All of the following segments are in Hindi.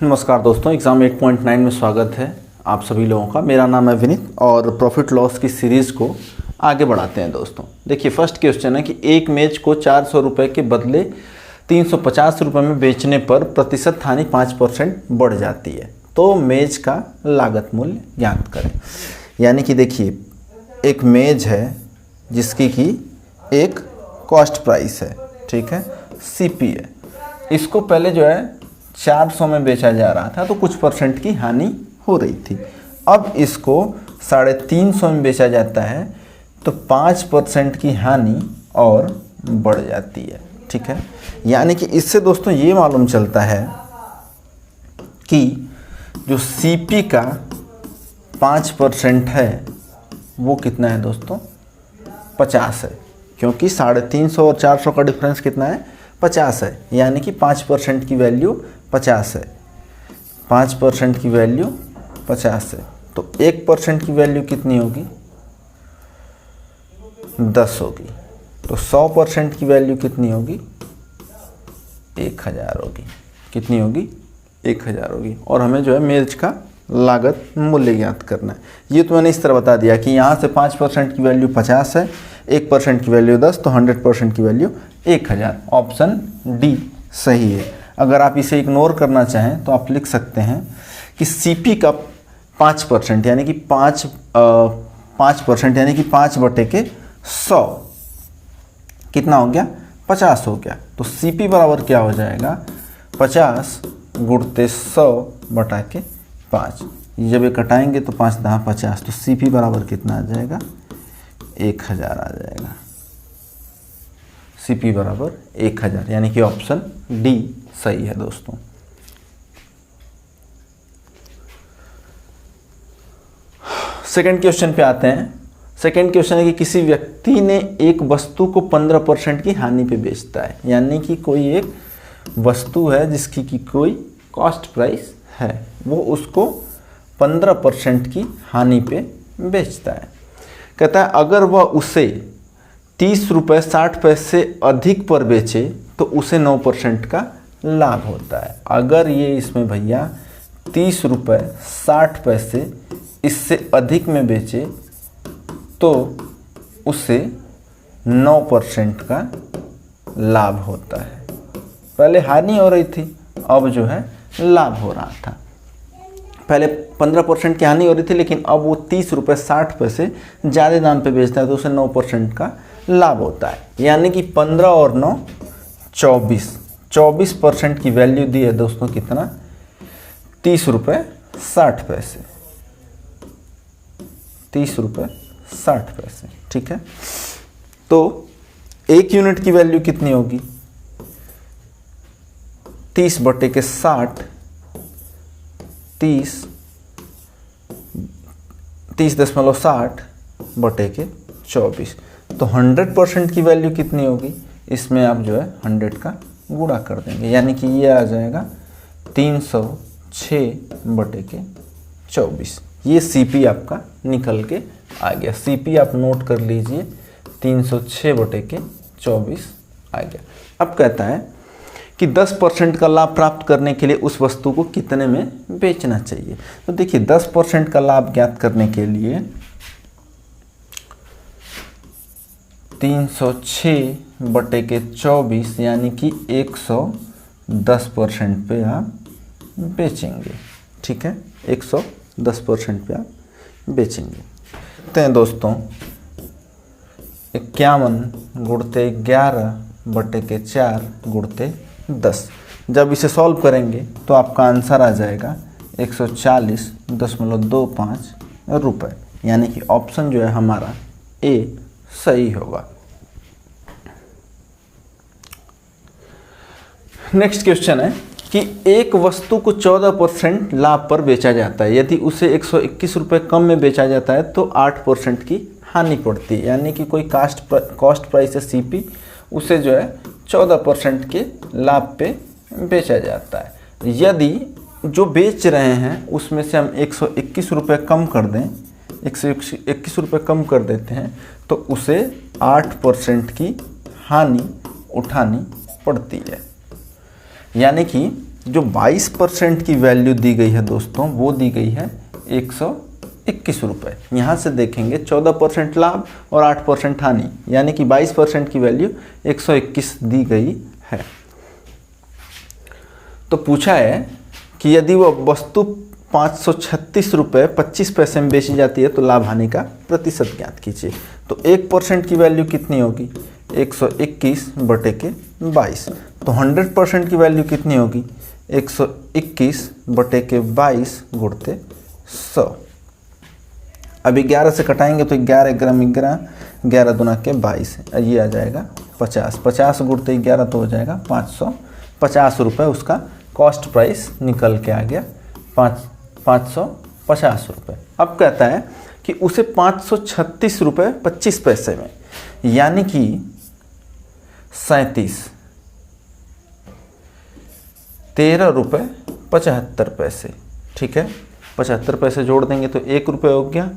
नमस्कार दोस्तों, एग्ज़ाम 8.9 में स्वागत है आप सभी लोगों का। मेरा नाम है विनीत और प्रॉफिट लॉस की सीरीज़ को आगे बढ़ाते हैं दोस्तों। देखिए, फर्स्ट क्वेश्चन है कि एक मेज को 400 रुपये के बदले 350 रुपये में बेचने पर प्रतिशत हानि 5% बढ़ जाती है, तो मेज का लागत मूल्य ज्ञात करें। यानी कि देखिए, एक मेज है जिसकी कि एक कॉस्ट प्राइस है, ठीक है, CP है। इसको पहले जो है 400 में बेचा जा रहा था तो कुछ परसेंट की हानि हो रही थी। अब इसको 350 में बेचा जाता है तो 5% की हानि और बढ़ जाती है, ठीक है। यानी कि इससे दोस्तों ये मालूम चलता है कि जो CP का 5% है वो कितना है दोस्तों, 50 है, क्योंकि 350 और 400 का डिफरेंस कितना है, 50 है। यानी कि 5% की वैल्यू 50 है, 5% की वैल्यू 50 है, तो 1% की वैल्यू कितनी होगी, 10 होगी। तो 100% की वैल्यू कितनी होगी, 1000 होगी। कितनी होगी, 1000 होगी। और हमें जो है मेज का लागत मूल्य ज्ञात करना है। ये तो मैंने इस तरह बता दिया कि यहाँ से 5% की वैल्यू 50 है, 1% की वैल्यू 10, तो 100% की वैल्यू 1000। ऑप्शन डी सही है। अगर आप इसे इग्नोर करना चाहें तो आप लिख सकते हैं कि CP का 5% यानी कि 5% यानी कि 5/100 कितना हो गया, 50 हो गया। तो CP बराबर क्या हो जाएगा, 50 गुणते 100/5। जब ये कटाएंगे तो 5 10 50, तो CP बराबर कितना आ जाएगा, 1000 आ जाएगा। CP बराबर 1000, यानी कि ऑप्शन डी सही है दोस्तों। सेकंड क्वेश्चन पे आते हैं। सेकंड क्वेश्चन है कि किसी व्यक्ति ने एक वस्तु को 15% की हानि पे बेचता है। यानी कि कोई एक वस्तु है जिसकी कि कोई कॉस्ट प्राइस है, वो उसको 15% की हानि पे बेचता है। कहता है अगर वह उसे 30 रुपये 60 पैसे अधिक पर बेचे तो उसे 9% का लाभ होता है। अगर ये इसमें भैया 30 रुपये 60 पैसे इससे अधिक में बेचे तो उसे 9% का लाभ होता है। पहले हानि हो रही थी, अब जो है लाभ हो रहा था। पहले 15% की हानि हो रही थी, लेकिन अब वो 30 रुपये 60 पैसे ज़्यादा दाम पे बेचता है तो उसे 9% का लाभ होता है। यानी कि 15 और 9 24% की वैल्यू दी है दोस्तों, कितना, 30 रुपये 60 पैसे, 30 रुपये 60 पैसे, ठीक है। तो 1 यूनिट की वैल्यू कितनी होगी, 30/60, 30.60/24। तो 100% की वैल्यू कितनी होगी, इसमें आप जो है 100 का गुणा कर देंगे। यानी कि ये आ जाएगा 306/24। ये CP आपका निकल के आ गया। CP आप नोट कर लीजिए, 306/24 आ गया। अब कहता है कि 10% का लाभ प्राप्त करने के लिए उस वस्तु को कितने में बेचना चाहिए। तो देखिए, 10% का लाभ ज्ञात करने के लिए 306/24 यानी कि 110% पे आप बेचेंगे, ठीक है, 110% पे आप बेचेंगे। तो हैं दोस्तों, 51 गुणते 11/4 गुणते 10। जब इसे सॉल्व करेंगे तो आपका आंसर आ जाएगा 140.25 रुपये। यानी कि ऑप्शन जो है हमारा ए सही होगा। नेक्स्ट क्वेश्चन है कि एक वस्तु को 14% लाभ पर बेचा जाता है। यदि उसे 121 रुपये कम में बेचा जाता है तो 8% की हानि पड़ती है। यानी कि कोई कॉस्ट प्राइस है CP, उसे जो है 14% के लाभ पे बेचा जाता है। यदि जो बेच रहे हैं उसमें से हम 121 रुपये कम कर दें, 121 रुपये कम कर देते हैं तो उसे 8% की हानि उठानी पड़ती है। यानी कि जो 22% की वैल्यू दी गई है दोस्तों, वो दी गई है 121 रुपये। यहाँ से देखेंगे 14% लाभ और 8% हानि, यानी कि 22% की वैल्यू 121 दी गई है। तो पूछा है कि यदि वह वस्तु 536 रुपये 25 पैसे में बेची जाती है तो लाभ हानि का प्रतिशत ज्ञात कीजिए। तो 1% की वैल्यू कितनी होगी? 121 बटे के 22। तो 100% की वैल्यू कितनी होगी? 121 बटे के 22 गुणते 100। अब 11 से कटाएंगे तो 11 ग्राम 11 दूना के 22, ये आ जाएगा 50। 50 गुणते 11 तो हो जाएगा 550 रुपये। उसका कॉस्ट प्राइस निकल के आ गया 550 रुपये। अब कहता है कि उसे 536 रुपये 25 पैसे में, यानी कि 13 रुपये 75 पैसे, ठीक है। 75 पैसे जोड़ देंगे तो 1 रुपये हो गया,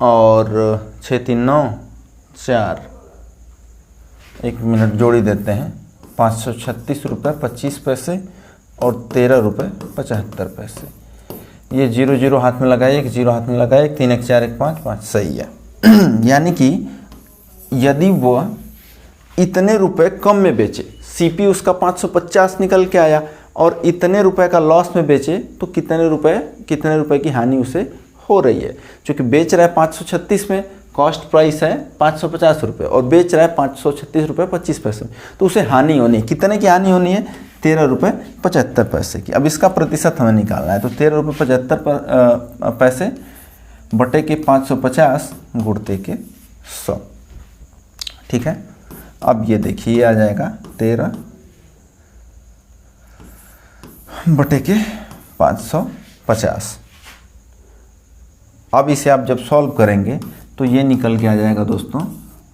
और 6 3 9 4, 1 मिनट जोड़ी देते हैं। 536 रुपये 25 पैसे और 13 रुपये 75 पैसे। ये 0 0 हाथ में लगाए, 1 0 हाथ में लगाए, 3 1 4 1 5 5, सही है। यानी कि यदि वह इतने रुपए कम में बेचे, सीपी उसका 550 निकल के आया और इतने रुपए का लॉस में बेचे, तो कितने रुपए की हानि उसे हो रही है। क्योंकि बेच रहा है 536 में, कॉस्ट प्राइस है 550 रुपये, और बेच रहा है 536 रुपये 25 पैसे, तो उसे हानि होनी, कितने की हानि होनी है? 13 रुपये 75 पैसे की। अब इसका प्रतिशत हमें निकालना है, तो 13 रुपये 75 पैसे बटे के 550 गुणते के 100, ठीक है। अब ये देखिए आ जाएगा 13 बटे के 550। अब इसे आप जब सॉल्व करेंगे तो ये निकल के आ जाएगा दोस्तों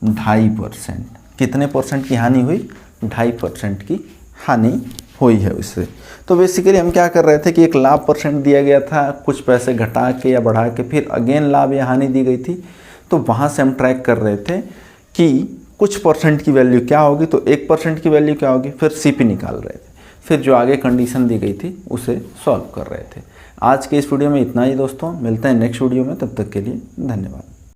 2.5%। कितने परसेंट की हानि हुई? 2.5% की हानि हुई है उससे। तो बेसिकली हम क्या कर रहे थे कि एक लाभ परसेंट दिया गया था, कुछ पैसे घटा के या बढ़ा के, फिर अगेन लाभ या हानि दी गई थी, तो वहाँ से हम ट्रैक कर रहे थे कि कुछ परसेंट की वैल्यू क्या होगी, तो 1% की वैल्यू क्या होगी, फिर सीपी निकाल रहे थे, फिर जो आगे कंडीशन दी गई थी उसे सॉल्व कर रहे थे। आज के इस वीडियो में इतना ही दोस्तों, मिलते हैं नेक्स्ट वीडियो में, तब तक के लिए धन्यवाद।